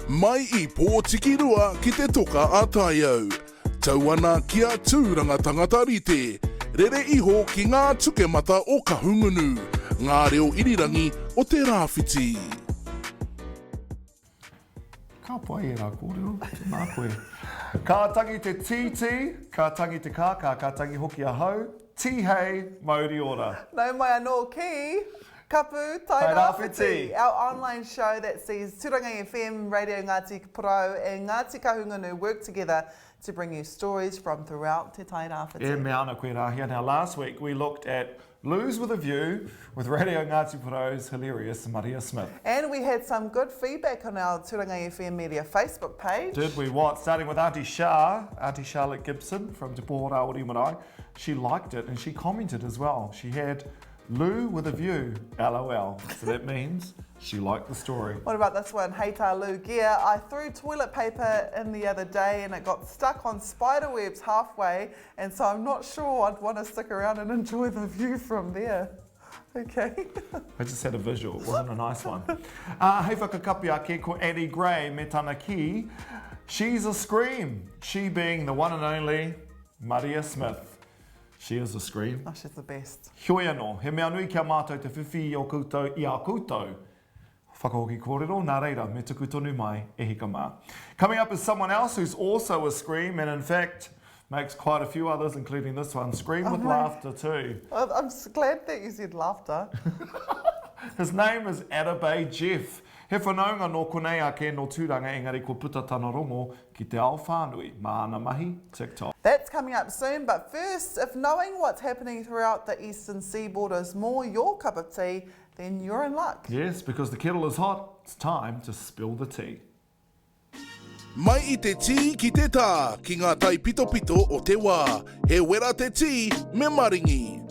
Mai I pōtikirua ki te toka a tai au. Tauana kia tūranga tangata rite. Rere iho ki ngā tuke mata o kahungunu. Ngā reo irirangi o te rāwhiti. Ka pai e rā kōrero, mā koe. Ka tangi te titi, ka tangi te kāka, ka tangi hoki a hau. Tihei, mauri ora. Nau mai anō ki. KAPU, TAIRāWHITī, our online show that sees Turanga FM, Radio Ngāti Pro and Ngāti Kahungunu work together to bring you stories from throughout Te TAIRāWHITī. E me ana koe rāhia. Now last week we looked at Lose with a View with Radio Ngāti Pro's hilarious Maria Smith. And we had some good feedback on our Turanga FM Media Facebook page. Did we what? Starting with Auntie Charlotte Gibson from Te Pōhora Ori Marae. She liked it and she commented as well. She had Lou with a view, LOL. So that means she liked the story. What about this one? Hey tā Lou Gear. I threw toilet paper in the other day and it got stuck on spider webs halfway, and so I'm not sure I'd want to stick around and enjoy the view from there. Okay. I just had a visual. It wasn't a nice one. Hei whakakapi ake ko Addie Gray me tana ki. She's a scream. She being the one and only Maria Smith. She is a scream. Oh, she's the best. Hoi anō, he mea nui kia mātou te whiwhi o koutou I a koutou. Whakahoki kōrero, nā reira, me tuku tonu mai, e hika mā. Coming up is someone else who's also a scream, and in fact makes quite a few others, including this one. Scream with laughter too. I'm glad that you said laughter. His name is ETTA Jeff. He whanaunga no konei ake no Turanga, engari ko puta tana rongo ki te ao whānui, māna mahi, TikTok. That's coming up soon, but first, if knowing what's happening throughout the eastern seaboard is more your cup of tea, then you're in luck. Yes, because the kettle is hot, it's time to spill the tea. Mai I te tī ki te tā, ki ngā tai pito pito o te wā. He wera te tī, me maringi.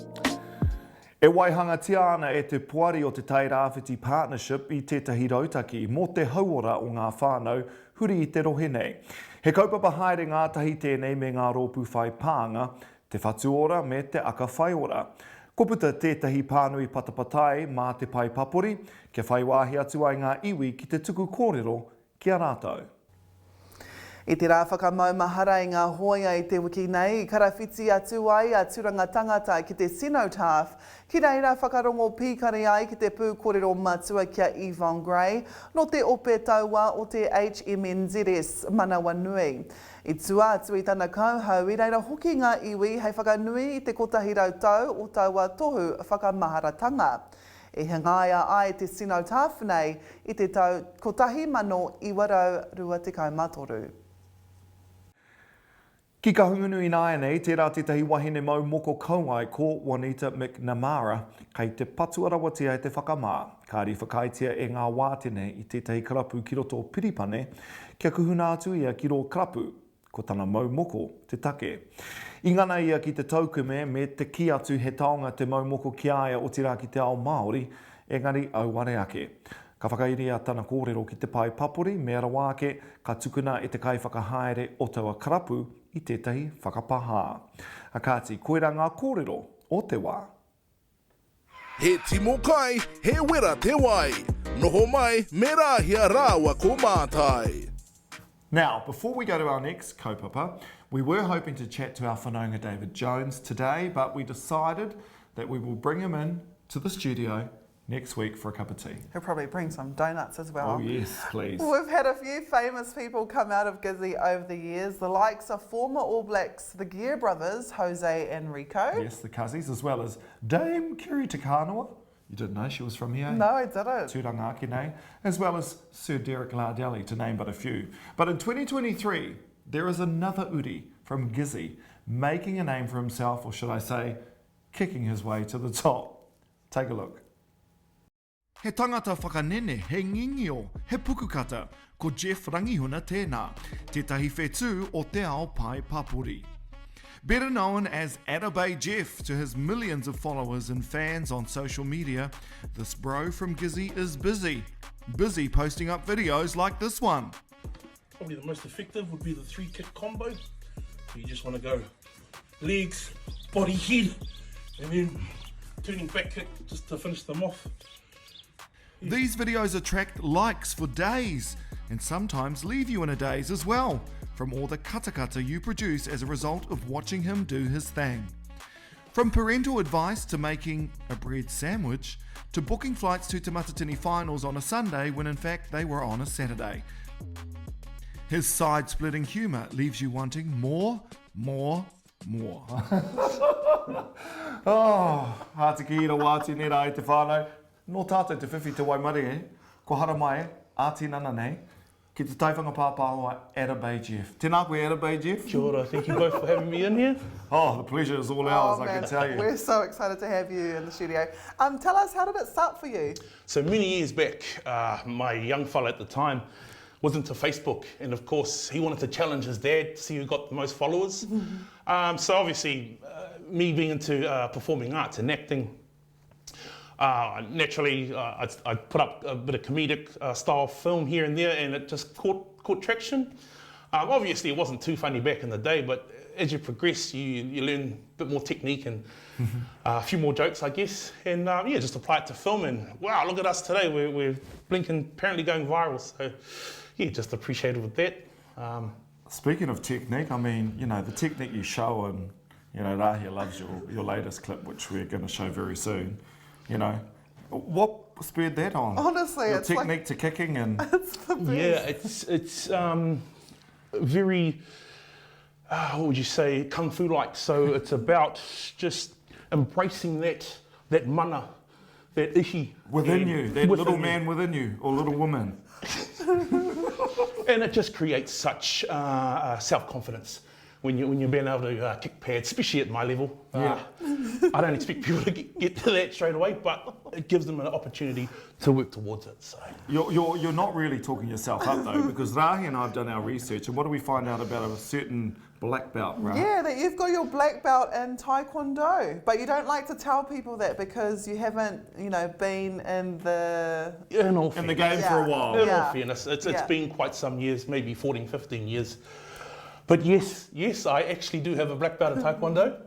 E waihanga tiana e te puari o te TAIRāWHITī Partnership I tētahi rautaki mō te hauora o ngā whānau huri I te rohe nei. He kaupapa haere ngātahi tēnei me ngā rōpū whai pānga, te whatuora me te aka whaiora. Ko puta tētahi pānui patapatai mā te pai papori, ke whai wāhi atu ai ngā iwi ki te tuku kōrero ki a rātou. I te rā whakamaumahara I ngā hoia I te wiki nei, I karawhiti atu ai a turanga tangata ki te cenotaph, ki reira whakarongo pīkari ai ki te pūkōrero matua kia Yvonne Gray, no te ope taua o te HMNZS Manawa Nui. I tua atu I tana kauhau I reira hoki ngā iwi hei whakanui I te kotahi rautau o taua tohu whakamaharatanga. E hangaia ai te cenotaph nei I te tau kotahi mano I warau rua te kaumatoru. Ki ka hungunu I nāia nei, tērā tētahi wahine mau moko kauai ko Juanita McNamara, kei te patu arawatia I te whakamā. Kāri whakaitia e ngā wātene I tētahi karapu ki roto piripane, kia kuhuna atu ia ki ro karapu, ko tana mau moko te take. I ngana ia ki te taukume me te ki atu he taonga te mau moko ki aia o tira ki te ao Māori, engari au ware ake. Ka whakairia tana kōrero ki te pai papori, me ara wāke, ka tukuna I te kai whakahaere o taua karapu I tētahi whakapahā. Akāti, koera ngā kōrero o te wā. He timo kai, he wera te wai. Noho mai, me rāhia rāua ko mātai. Now, before we go to our next kaupapa, we were hoping to chat to our whanaunga David Jones today, but we decided that we will bring him in to the studio next week for a cup of tea. He'll probably bring some donuts as well. Oh yes, please. We've had a few famous people come out of Gizzy over the years, the likes of former All Blacks, the Gear brothers, Jose and Rico. Yes, the Cuzzies, as well as Dame Kiri Takanoa. You didn't know she was from here? No, I didn't. Turanga ake nei, as well as Sir Derek Lardeli, to name but a few. But in 2023, there is another Uri from Gizzy making a name for himself, or should I say, kicking his way to the top. Take a look. He tangata whakanene, he ngingio, he pukukata, ko Jeff Rangihuna tēnā, tētahi whetū o te ao pai papuri. Better known as ETTA Jeff to his millions of followers and fans on social media, this bro from Gizzy is busy posting up videos like this one. Probably the most effective would be the 3-kick combo. So you just want to go legs, body, head, and then turning back kick just to finish them off. These videos attract likes for days. and sometimes leave you in a daze as well, from all the katakata you produce as a result of watching him do his thing. From parental advice to making a bread sandwich, to booking flights to Te Matatini finals on a Sunday when in fact they were on a Saturday. His side-splitting humour leaves you wanting more. Oh, hāti ki ira wāti nera i te whānau. Nō tātou te whiwhi te waimari e, ko hara mai e, āti nana nei, ki te taiwhanga pāpāua BEI Jeff. Tēnā koe BEI Jeff. Kia ora, thank you both for having me in here. Oh, the pleasure is all ours, I can tell you. We're so excited to have you in the studio. Tell us, how did it start for you? So many years back, my young fella at the time was into Facebook, and of course he wanted to challenge his dad to see who got the most followers. So obviously, me being into performing arts and acting, naturally I put up a bit of comedic style film here and there, and it just caught traction. Obviously it wasn't too funny back in the day, but as you progress you learn a bit more technique and a few more jokes, I guess, and yeah, just apply it to film, and wow, look at us today, we're blinking, apparently going viral. So yeah, just appreciated with that. Speaking of technique, I mean, you know, the technique you show, and you know, Rahia loves your latest clip, which we're going to show very soon. You know, what spurred that on? Honestly, your it's technique like, to kicking and it's the best. Yeah, it's very, what would you say, kung fu like. So it's about just embracing that mana, that ihi within you, that within little man within you, or little woman. And it just creates such self-confidence when you're being able to kick pads, especially at my level. Yeah. I don't expect people to get to that straight away, but it gives them an opportunity to work towards it. So You're not really talking yourself up though, because Rahi and I have done our research, and what do we find out about a certain black belt, right? Yeah, that you've got your black belt in Taekwondo, but you don't like to tell people that because you haven't, you know, been in the game for a while. In all fairness, it's been quite some years, maybe 14, 15 years. But yes, I actually do have a black belt in Taekwondo.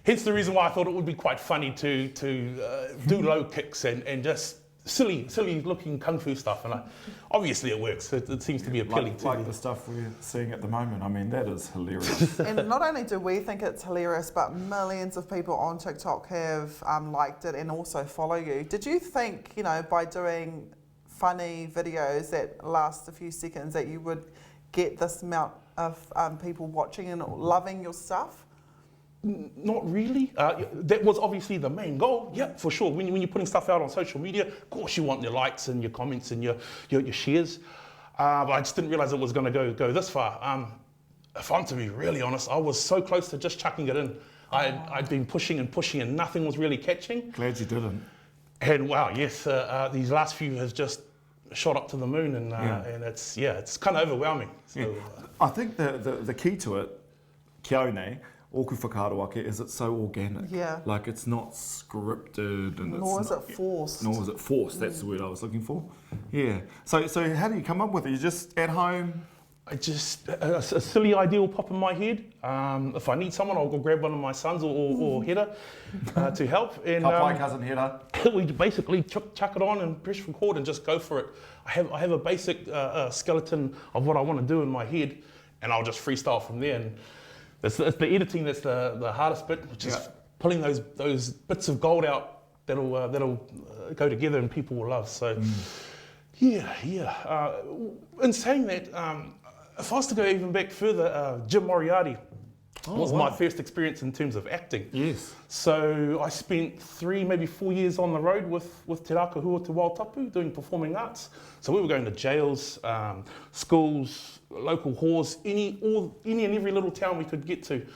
Hence the reason why I thought it would be quite funny to do low kicks and just silly looking kung fu stuff. And obviously it works. It seems to be appealing to like the stuff we're seeing at the moment. I mean, that is hilarious. And not only do we think it's hilarious, but millions of people on TikTok have liked it and also follow you. Did you think, you know, by doing funny videos that last a few seconds that you would get this amount of people watching and loving your stuff? Not really. That was obviously the main goal. Yeah, for sure. When you're putting stuff out on social media, of course you want your likes and your comments and your shares. But I just didn't realize it was going to go this far. If I'm to be really honest, I was so close to just chucking it in. I'd been pushing and nothing was really catching. Glad you didn't. And wow, yes, these last few has just shot up to the moon, and it's kind of overwhelming. So, I think the key to it, kia ora, oku whakaaro ake, is it's so organic. Yeah. Like it's not scripted, and Nor is it forced. Nor is it forced. That's the word I was looking for. Yeah. So how do you come up with it? You just at home? I just a silly idea will pop in my head. If I need someone, I'll go grab one of my sons or Hera to help. And my cousin Hera. We basically chuck it on and press record and just go for it. I have a basic skeleton of what I want to do in my head, and I'll just freestyle from there. And it's the editing that's the hardest bit, which is pulling those bits of gold out that'll go together and people will love. So yeah. In saying that, if I was to go even back further, Jim Moriarty was my first experience in terms of acting. Yes. So I spent 3, maybe 4 years on the road with Te Rākahua Te Waitapu doing performing arts. So we were going to jails, schools, local halls, any and every little town we could get to. It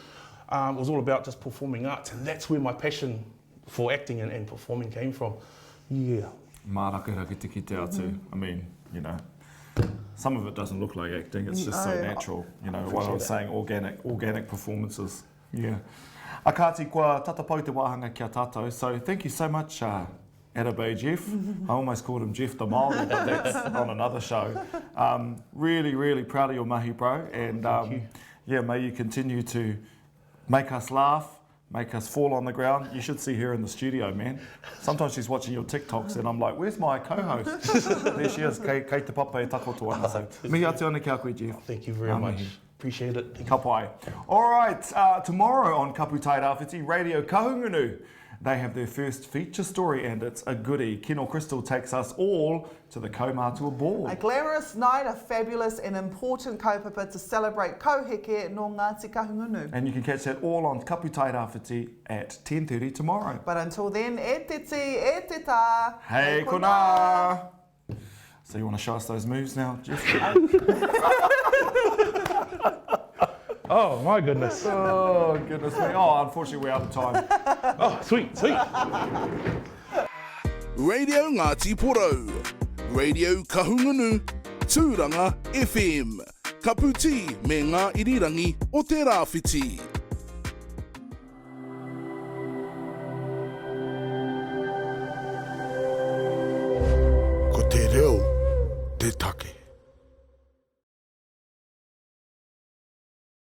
was all about just performing arts, and that's where my passion for acting and performing came from. Yeah. Māraka te ki te atu. I mean, you know, some of it doesn't look like acting, it's just so natural. You know, what I was saying, organic performances. Yeah. Akati kua tatapau te wāhanga kia tātou. So thank you so much, BEI Jeff. I almost called him Jeff the Māori, but that's on another show. Really proud of your mahi, bro. And yeah, may you continue to make us laugh, make us fall on the ground. You should see her in the studio, man. Sometimes she's watching your TikToks and I'm like, where's my co-host? There she is, kei te papa e takoto ana. So, mihi atu ana kia koe, Jeff. Thank you very much. Appreciate it. Ka pai. All right, tomorrow on KAPU TAIRāWHITī Radio Kahungunu, they have their first feature story and it's a goodie. Kino Crystal takes us all to the Kaumātua Ball. A glamorous night, a fabulous and important kaupapa to celebrate Kauheke no Ngāti Kahungunu. And you can catch that all on KAPU TAIRāWHITī at 10:30 tomorrow. But until then, ETTA. Hey kona! So you want to show us those moves now, Jeff? Oh my goodness. Oh goodness me. Oh, unfortunately we're out of time. Oh, sweet. Radio Ngāti Porou, Radio Kahungunu, Turanga FM, Kaputi me ngā irirangi o te rāwhiti. Ko te reo, te take.